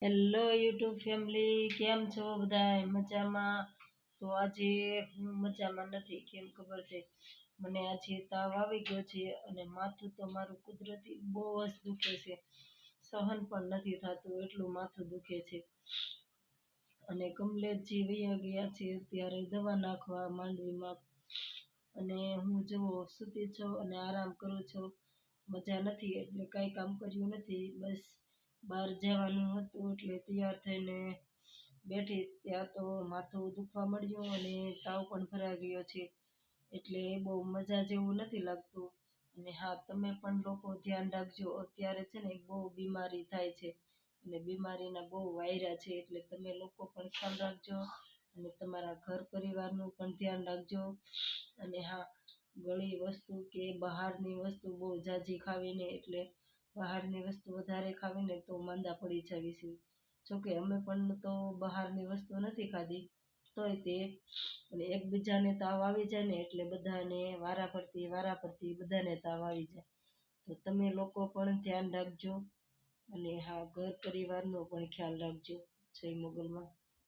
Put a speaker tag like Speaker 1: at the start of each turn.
Speaker 1: Hello YouTube family, કેમ છો બધા? મજામાં? તો આજે હું મજામાં નથી. કેમ ખબર છે? મને આજે તાવ આવી ગયો છે અને માથું તો મારું કુદરતી બહુ જ દુખે છે. સહન પણ નથી થતું એટલું માથું દુખે છે. અને કમલેશજી વૈયા ગયા છે ત્યારે દવા નાખવા માંડવીમાં. અને હું જુઓ સૂતી છું અને આરામ કરું છું. મજા નથી એટલે કાંઈ કામ કર્યું નથી. બસ બહાર જવાનું હતું એટલે તૈયાર થઈને બેઠી ત્યાં તો માથું દુખવા મળ્યું અને તાવ પણ ભરાઈ ગયો છે. એટલે બહુ મજા જેવું નથી લાગતું. અને હા, તમે પણ લોકો ધ્યાન રાખજો. અત્યારે છે ને બહુ બીમારી થાય છે અને બીમારીના બહુ વાયરા છે. એટલે તમે લોકો પણ ખ્યાલ રાખજો અને તમારા ઘર પરિવારનું પણ ધ્યાન રાખજો. અને હા, ગળી વસ્તુ કે બહારની વસ્તુ બહુ ઝાઝી ખાવીને, એટલે બહારની વસ્તુ વધારે ખાવીને તો માંદા પડી જાવીશું. જોકે અમે પણ તો બહારની વસ્તુ નથી ખાધી, તોય તે અને એકબીજાને તાવ આવી જાય ને એટલે બધાને વારા ફરતી બધાને તાવ આવી જાય. તો તમે લોકો પણ ધ્યાન રાખજો અને હા, ઘર પરિવારનો પણ ખ્યાલ રાખજો. જય મોગલમાં.